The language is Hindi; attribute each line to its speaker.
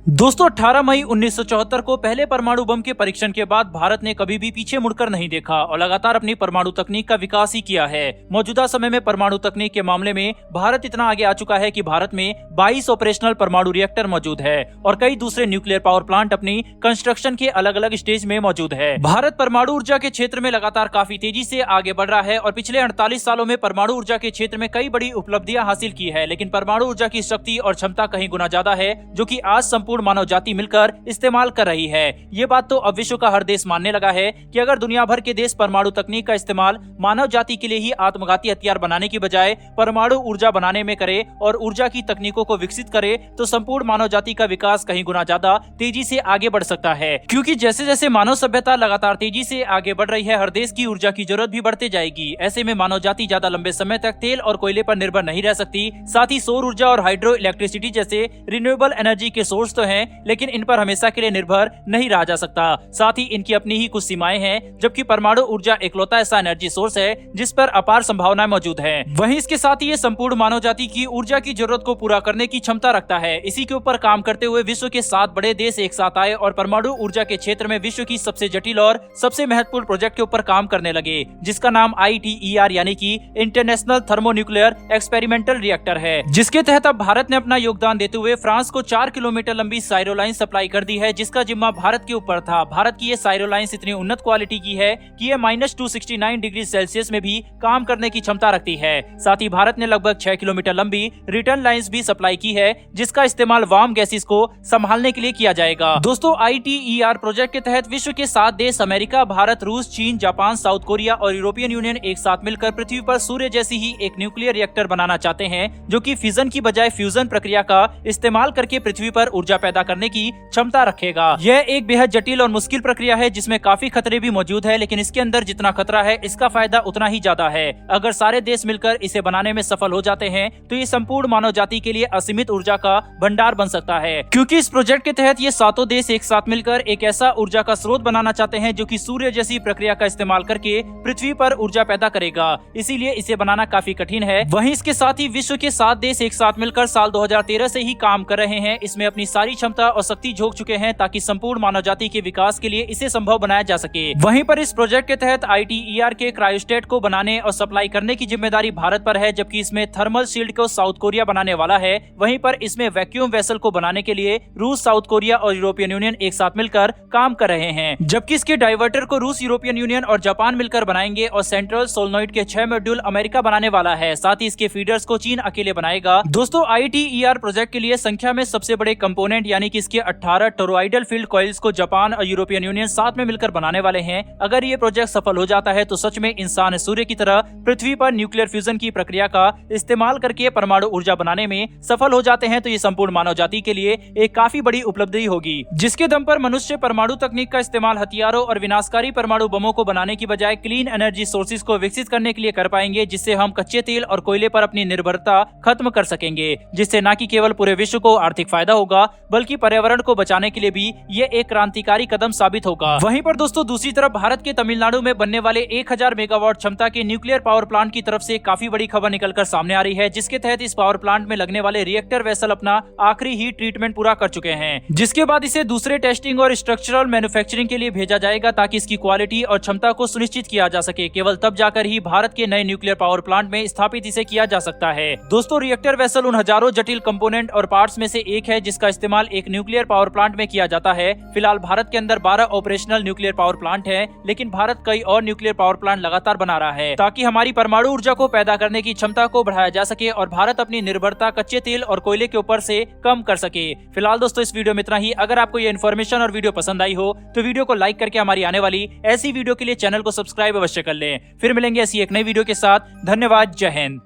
Speaker 1: दोस्तों 18 मई 1974 को पहले परमाणु बम के परीक्षण के बाद भारत ने कभी भी पीछे मुड़कर नहीं देखा और लगातार अपनी परमाणु तकनीक का विकास ही किया है। मौजूदा समय में परमाणु तकनीक के मामले में भारत इतना आगे आ चुका है कि भारत में 22 ऑपरेशनल परमाणु रिएक्टर मौजूद है और कई दूसरे न्यूक्लियर पावर प्लांट अपनी कंस्ट्रक्शन के अलग अलग स्टेज में मौजूद है। भारत परमाणु ऊर्जा के क्षेत्र में लगातार काफी तेजी से आगे बढ़ रहा है और पिछले 48 सालों में परमाणु ऊर्जा के क्षेत्र में कई बड़ी उपलब्धियां हासिल की है, लेकिन परमाणु ऊर्जा की शक्ति और क्षमता कहीं गुना ज्यादा है जो कि आज संपूर्ण मानव जाति मिलकर इस्तेमाल कर रही है। ये बात तो अब विश्व का हर देश मानने लगा है कि अगर दुनिया भर के देश परमाणु तकनीक का इस्तेमाल मानव जाति के लिए ही आत्मघाती हथियार बनाने की बजाय परमाणु ऊर्जा बनाने में करे और ऊर्जा की तकनीकों को विकसित करे तो संपूर्ण मानव जाति का विकास कहीं गुना ज्यादा तेजी से आगे बढ़ सकता है। क्योंकि जैसे जैसे मानव सभ्यता लगातार तेजी से आगे बढ़ रही है, हर देश की ऊर्जा की जरूरत भी बढ़ते जाएगी। ऐसे में मानव जाति ज्यादा लंबे समय तक तेल और कोयले पर निर्भर नहीं रह सकती। साथ ही सौर ऊर्जा और हाइड्रो इलेक्ट्रिसिटी जैसे रिन्यूएबल एनर्जी के सोर्स तो हैं, लेकिन इन पर हमेशा के लिए निर्भर नहीं रहा जा सकता। साथ ही इनकी अपनी ही कुछ सीमाएं हैं, जबकि परमाणु ऊर्जा एकलौता ऐसा एनर्जी सोर्स है जिस पर अपार संभावनाएं मौजूद हैं। वहीं इसके साथ ही ये संपूर्ण मानव जाति की ऊर्जा की जरूरत को पूरा करने की क्षमता रखता है। इसी के ऊपर काम करते हुए विश्व के 7 बड़े देश एक साथ आए और परमाणु ऊर्जा के क्षेत्र में विश्व की सबसे जटिल और सबसे महत्वपूर्ण प्रोजेक्ट के ऊपर काम करने लगे, जिसका नाम ITER यानी कि इंटरनेशनल थर्मोन्यूक्लियर एक्सपेरिमेंटल रिएक्टर है, जिसके तहत अब भारत ने अपना योगदान देते हुए फ्रांस को 4 किलोमीटर लंबी साइरो लाइन सप्लाई कर दी है, जिसका जिम्मा भारत के ऊपर था। भारत की ये साइरो लाइंस इतनी उन्नत क्वालिटी की है कि ये -269 डिग्री सेल्सियस में भी काम करने की क्षमता रखती है। साथ ही भारत ने लगभग 6 किलोमीटर लंबी रिटर्न लाइंस भी सप्लाई की है, जिसका इस्तेमाल वार्म गैसेस को संभालने के लिए किया जाएगा। दोस्तों ITER प्रोजेक्ट के तहत विश्व के 7 देश अमेरिका, भारत, रूस, चीन, जापान, साउथ कोरिया और यूरोपियन यूनियन एक साथ मिलकर पृथ्वी पर सूर्य जैसी ही एक न्यूक्लियर रिएक्टर बनाना चाहते हैं, जो कि फिजन की बजाय फ्यूजन प्रक्रिया का इस्तेमाल करके पृथ्वी पर ऊर्जा पैदा करने की क्षमता रखेगा। यह एक बेहद जटिल और मुश्किल प्रक्रिया है जिसमें काफी खतरे भी मौजूद है, लेकिन इसके अंदर जितना खतरा है इसका फायदा उतना ही ज्यादा है। अगर सारे देश मिलकर इसे बनाने में सफल हो जाते हैं तो ये संपूर्ण मानव जाति के लिए असीमित ऊर्जा का भंडार बन सकता है, क्योंकि इस प्रोजेक्ट के तहत ये 7 देश एक साथ मिलकर एक ऐसा ऊर्जा का स्रोत बनाना चाहते हैं जो कि सूर्य जैसी प्रक्रिया का इस्तेमाल करके पृथ्वी पर ऊर्जा पैदा करेगा। इसीलिए इसे बनाना काफी कठिन है। वहीं इसके साथ ही विश्व के 7 देश एक साथ मिलकर साल 2013 से ही काम कर रहे हैं। इसमें अपनी सारी क्षमता और शक्ति झोंक चुके हैं ताकि संपूर्ण मानव जाति के विकास के लिए इसे संभव बनाया जा सके। वहीं पर इस प्रोजेक्ट के तहत ITER के क्रायोस्टेट को बनाने और सप्लाई करने की जिम्मेदारी भारत पर है, जबकि इसमें थर्मल शील्ड को साउथ कोरिया बनाने वाला है। वहीं पर इसमें वैक्यूम वेसल को बनाने के लिए रूस, साउथ कोरिया और यूरोपियन यूनियन एक साथ मिलकर काम कर रहे हैं, जबकि इसके डाइवर्टर को रूस, यूरोपियन यूनियन और जापान मिलकर बनाएंगे और सेंट्रल सोलनॉइड के 6 मॉड्यूल अमेरिका बनाने वाला है। साथ ही इसके फीडर्स को चीन अकेले बनाएगा। दोस्तों ITER प्रोजेक्ट के लिए संख्या में सबसे बड़े कंपोनेंट यानी कि इसके 18 टोरॉइडल फील्ड कॉइल्स को जापान और यूरोपियन यूनियन साथ में मिलकर बनाने वाले हैं। अगर ये प्रोजेक्ट सफल हो जाता है तो सच में इंसान सूर्य की तरह पृथ्वी पर न्यूक्लियर फ्यूजन की प्रक्रिया का इस्तेमाल करके परमाणु ऊर्जा बनाने में सफल हो जाते हैं तो ये संपूर्ण मानव जाति के लिए एक काफी बड़ी उपलब्धि होगी, जिसके दम पर मनुष्य परमाणु तकनीक का इस्तेमाल हथियारों और विनाशकारी परमाणु बमों को बनाने की बजाय क्लीन एनर्जी सोर्सेज को विकसित करने के लिए कर पाएंगे, जिससे हम कच्चे तेल और कोयले पर अपनी निर्भरता खत्म कर सकेंगे, जिससे न कि केवल पूरे विश्व को आर्थिक फायदा होगा बल्कि पर्यावरण को बचाने के लिए भी ये एक क्रांतिकारी कदम साबित होगा। वहीं पर दोस्तों दूसरी तरफ भारत के तमिलनाडु में बनने वाले 1000 मेगावाट क्षमता के न्यूक्लियर पावर प्लांट की तरफ से काफी बड़ी खबर निकलकर सामने आ रही है, जिसके तहत इस पावर प्लांट में लगने वाले रिएक्टर वेसल अपना आखिरी हीट ट्रीटमेंट पूरा कर चुके हैं, जिसके बाद इसे दूसरे टेस्टिंग और स्ट्रक्चरल मैन्युफैक्चरिंग के लिए भेजा जाएगा ताकि इसकी क्वालिटी और क्षमता को सुनिश्चित किया जा सके। केवल तब जाकर ही भारत के नए न्यूक्लियर पावर प्लांट में स्थापित इसे किया जा सकता है। दोस्तों रिएक्टर वेसल उन हजारों जटिल कंपोनेंट और पार्ट्स में से एक है जिसका इस्तेमाल एक न्यूक्लियर पावर प्लांट में किया जाता है। फिलहाल भारत के अंदर 12 ऑपरेशनल न्यूक्लियर पावर प्लांट है, लेकिन भारत कई और न्यूक्लियर पावर प्लांट लगातार बना रहा है ताकि हमारी परमाणु ऊर्जा को पैदा करने की क्षमता को बढ़ाया जा सके और भारत अपनी निर्भरता कच्चे तेल और कोयले के ऊपर से कम कर सके। फिलहाल दोस्तों इस वीडियो में इतना ही। अगर आपको ये इन्फॉर्मेशन और वीडियो पसंद आई हो तो वीडियो को लाइक करके हमारी आने वाली ऐसी वीडियो के लिए चैनल को सब्सक्राइब अवश्य कर लें। फिर मिलेंगे ऐसी एक नई वीडियो के साथ। धन्यवाद। जय हिंद।